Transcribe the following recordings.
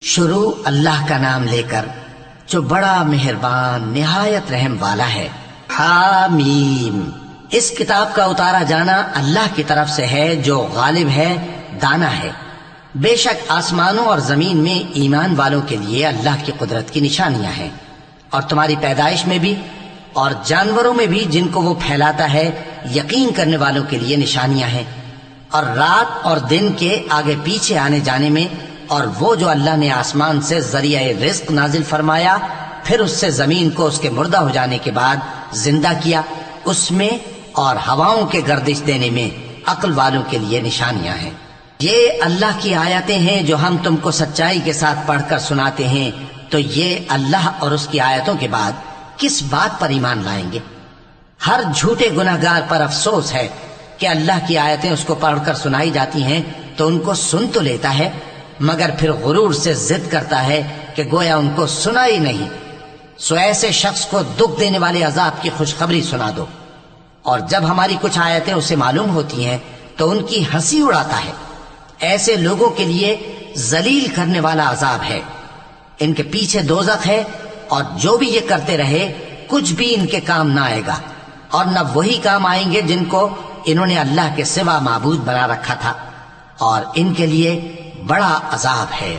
شروع اللہ کا نام لے کر جو بڑا مہربان نہایت رحم والا ہے۔ حامیم، اس کتاب کا اتارا جانا اللہ کی طرف سے ہے جو غالب ہے، دانا ہے۔ بے شک آسمانوں اور زمین میں ایمان والوں کے لیے اللہ کی قدرت کی نشانیاں ہیں، اور تمہاری پیدائش میں بھی اور جانوروں میں بھی جن کو وہ پھیلاتا ہے یقین کرنے والوں کے لیے نشانیاں ہیں، اور رات اور دن کے آگے پیچھے آنے جانے میں، اور وہ جو اللہ نے آسمان سے ذریعہ رزق نازل فرمایا، پھر اس سے زمین کو اس کے مردہ ہو جانے کے بعد زندہ کیا، اس میں اور ہواؤں کے گردش دینے میں عقل والوں کے لیے نشانیاں ہیں۔ یہ اللہ کی آیتیں ہیں جو ہم تم کو سچائی کے ساتھ پڑھ کر سناتے ہیں، تو یہ اللہ اور اس کی آیتوں کے بعد کس بات پر ایمان لائیں گے؟ ہر جھوٹے گناہگار پر افسوس ہے کہ اللہ کی آیتیں اس کو پڑھ کر سنائی جاتی ہیں تو ان کو سن تو لیتا ہے، مگر پھر غرور سے ضد کرتا ہے کہ گویا ان کو سنا ہی نہیں۔ سو ایسے شخص کو دکھ دینے والے عذاب کی خوشخبری سنا دو، اور جب ہماری کچھ آیتیں اسے معلوم ہوتی ہیں تو ان کی ہنسی اڑاتا ہے۔ ایسے لوگوں کے لیے ذلیل کرنے والا عذاب ہے، ان کے پیچھے دوزخ ہے، اور جو بھی یہ کرتے رہے کچھ بھی ان کے کام نہ آئے گا، اور نہ وہی کام آئیں گے جن کو انہوں نے اللہ کے سوا معبود بنا رکھا تھا، اور ان کے لیے بڑا عذاب ہے۔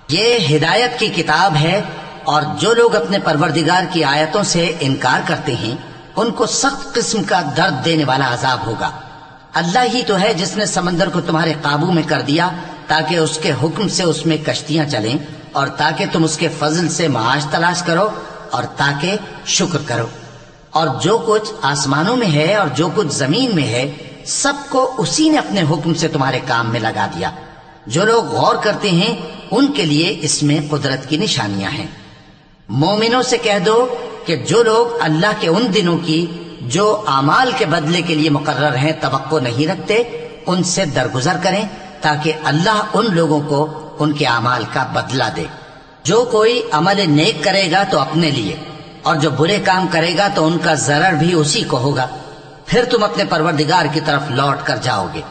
یہ ہدایت کی کتاب ہے، اور جو لوگ اپنے پروردگار کی آیتوں سے انکار کرتے ہیں ان کو سخت قسم کا درد دینے والا عذاب ہوگا۔ اللہ ہی تو ہے جس نے سمندر کو تمہارے قابو میں کر دیا تاکہ اس کے حکم سے اس میں کشتیاں چلیں، اور تاکہ تم اس کے فضل سے معاش تلاش کرو، اور تاکہ شکر کرو۔ اور جو کچھ آسمانوں میں ہے اور جو کچھ زمین میں ہے، سب کو اسی نے اپنے حکم سے تمہارے کام میں لگا دیا۔ جو لوگ غور کرتے ہیں ان کے لیے اس میں قدرت کی نشانیاں ہیں۔ مومنوں سے کہہ دو کہ جو لوگ اللہ کے ان دنوں کی جو اعمال کے بدلے کے لیے مقرر ہیں توقع نہیں رکھتے، ان سے درگزر کریں تاکہ اللہ ان لوگوں کو ان کے اعمال کا بدلہ دے۔ جو کوئی عمل نیک کرے گا تو اپنے لیے، اور جو برے کام کرے گا تو ان کا ضرر بھی اسی کو ہوگا، پھر تم اپنے پروردگار کی طرف لوٹ کر جاؤ گے۔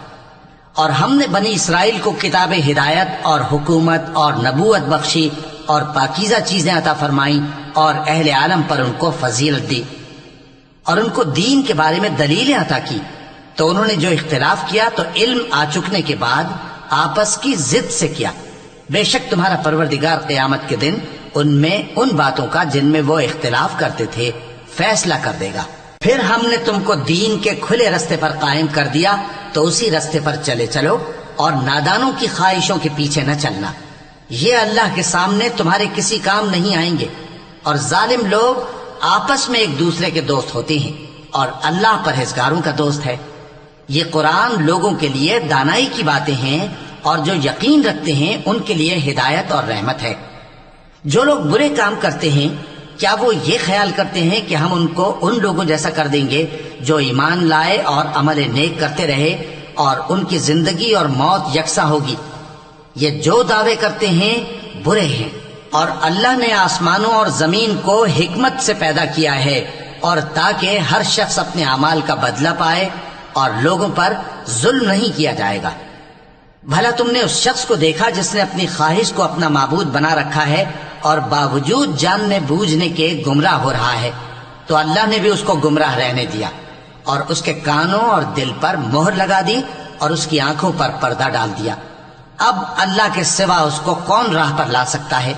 اور ہم نے بنی اسرائیل کو کتاب ہدایت اور حکومت اور نبوت بخشی، اور پاکیزہ چیزیں عطا فرمائیں، اور اہل عالم پر ان کو فضیلت دی، اور ان کو دین کے بارے میں دلیلیں عطا کی۔ تو انہوں نے جو اختلاف کیا تو علم آ چکنے کے بعد آپس کی ضد سے کیا۔ بے شک تمہارا پروردگار قیامت کے دن ان میں ان باتوں کا جن میں وہ اختلاف کرتے تھے فیصلہ کر دے گا۔ پھر ہم نے تم کو دین کے کھلے رستے پر قائم کر دیا، تو اسی رستے پر چلے چلو، اور نادانوں کی خواہشوں کے پیچھے نہ چلنا۔ یہ اللہ کے سامنے تمہارے کسی کام نہیں آئیں گے، اور ظالم لوگ آپس میں ایک دوسرے کے دوست ہوتے ہیں، اور اللہ پرہیزگاروں کا دوست ہے۔ یہ قرآن لوگوں کے لیے دانائی کی باتیں ہیں، اور جو یقین رکھتے ہیں ان کے لیے ہدایت اور رحمت ہے۔ جو لوگ برے کام کرتے ہیں کیا وہ یہ خیال کرتے ہیں کہ ہم ان کو ان لوگوں جیسا کر دیں گے جو ایمان لائے اور عمل نیک کرتے رہے، اور ان کی زندگی اور موت یکساں ہوگی؟ یہ جو دعوے کرتے ہیں برے ہیں۔ اور اللہ نے آسمانوں اور زمین کو حکمت سے پیدا کیا ہے، اور تاکہ ہر شخص اپنے اعمال کا بدلہ پائے، اور لوگوں پر ظلم نہیں کیا جائے گا۔ بھلا تم نے اس شخص کو دیکھا جس نے اپنی خواہش کو اپنا معبود بنا رکھا ہے، اور باوجود جاننے بوجھنے کے گمراہ ہو رہا ہے؟ تو اللہ نے بھی اس کو گمراہ رہنے دیا، اور اس کے کانوں اور دل پر مہر لگا دی، اور اس کی آنکھوں پر پردہ ڈال دیا۔ اب اللہ کے سوا اس کو کون راہ پر لا سکتا ہے؟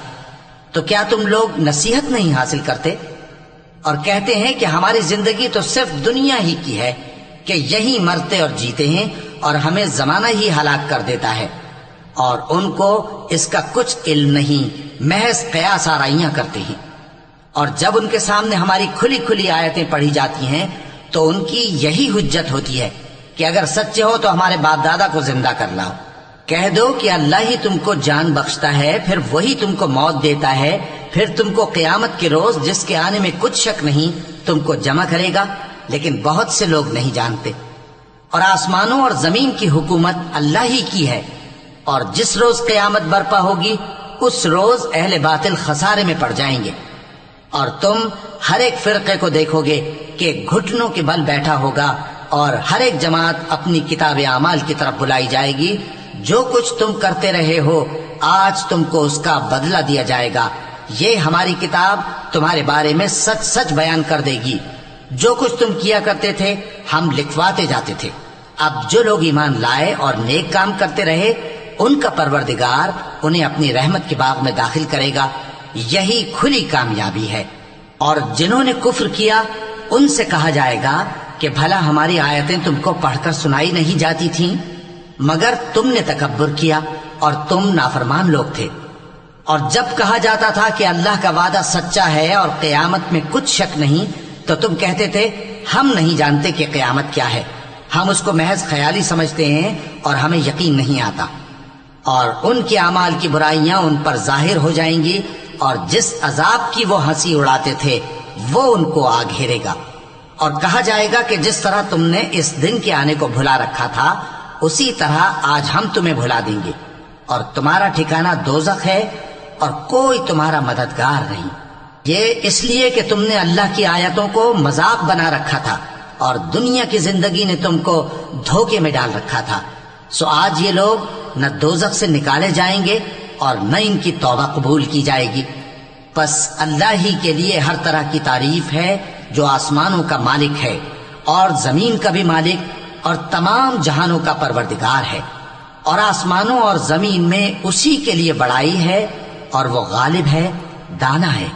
تو کیا تم لوگ نصیحت نہیں حاصل کرتے؟ اور کہتے ہیں کہ ہماری زندگی تو صرف دنیا ہی کی ہے، کہ یہی مرتے اور جیتے ہیں، اور ہمیں زمانہ ہی ہلاک کر دیتا ہے۔ اور ان کو اس کا کچھ علم نہیں، محض قیاس آرائیاں کرتے ہیں۔ اور جب ان کے سامنے ہماری کھلی کھلی آیتیں پڑھی جاتی ہیں تو ان کی یہی حجت ہوتی ہے کہ اگر سچے ہو تو ہمارے باپ دادا کو زندہ کر لاؤ۔ کہہ دو کہ اللہ ہی تم کو جان بخشتا ہے، پھر وہی تم کو موت دیتا ہے، پھر تم کو قیامت کے روز جس کے آنے میں کچھ شک نہیں تم کو جمع کرے گا، لیکن بہت سے لوگ نہیں جانتے۔ اور آسمانوں اور زمین کی حکومت اللہ ہی کی ہے، اور جس روز قیامت برپا ہوگی اس روز اہل باطل خسارے میں پڑ جائیں گے۔ اور تم ہر ایک فرقے کو دیکھو گے کہ گھٹنوں کے بل بیٹھا ہوگا، اور ہر ایک جماعت اپنی کتاب اعمال کی طرف بلائی جائے گی جو کچھ تم کرتے رہے ہو آج تم کو اس کا بدلہ دیا جائے گا. یہ ہماری کتاب تمہارے بارے میں سچ سچ بیان کر دے گی. جو کچھ تم کیا کرتے تھے ہم لکھواتے جاتے تھے. اب جو لوگ ایمان لائے اور نیک کام کرتے رہے ان کا پروردگار انہیں اپنی رحمت کے باغ میں داخل کرے گا. یہی کھلی کامیابی ہے. اور جنہوں نے کفر کیا ان سے کہا جائے گا کہ بھلا ہماری آیتیں تم کو پڑھ کر سنائی نہیں جاتی تھیں؟ مگر تم نے تکبر کیا اور تم نافرمان لوگ تھے. اور جب کہا جاتا تھا کہ اللہ کا وعدہ سچا ہے اور قیامت میں کچھ شک نہیں تو تم کہتے تھے ہم نہیں جانتے کہ قیامت کیا ہے، ہم اس کو محض خیالی سمجھتے ہیں اور ہمیں یقین نہیں آتا. اور ان کے اعمال کی برائیاں ان پر ظاہر ہو جائیں گی اور جس عذاب کی وہ ہنسی اڑاتے تھے وہ ان کو آ گھیرے گا. اور کہا جائے گا کہ جس طرح تم نے اس دن کے آنے کو بھلا رکھا تھا اسی طرح آج ہم تمہیں بھلا دیں گے، اور تمہارا ٹھکانہ دوزخ ہے اور کوئی تمہارا مددگار نہیں. یہ اس لیے کہ تم نے اللہ کی آیتوں کو مذاق بنا رکھا تھا اور دنیا کی زندگی نے تم کو دھوکے میں ڈال رکھا تھا. سو آج یہ لوگ نہ دوزخ سے نکالے جائیں گے اور نہ ان کی توبہ قبول کی جائے گی. پس اللہ ہی کے لیے ہر طرح کی تعریف ہے جو آسمانوں کا مالک ہے اور زمین کا بھی مالک اور تمام جہانوں کا پروردگار ہے. اور آسمانوں اور زمین میں اسی کے لیے بڑائی ہے اور وہ غالب ہے، دانا ہے.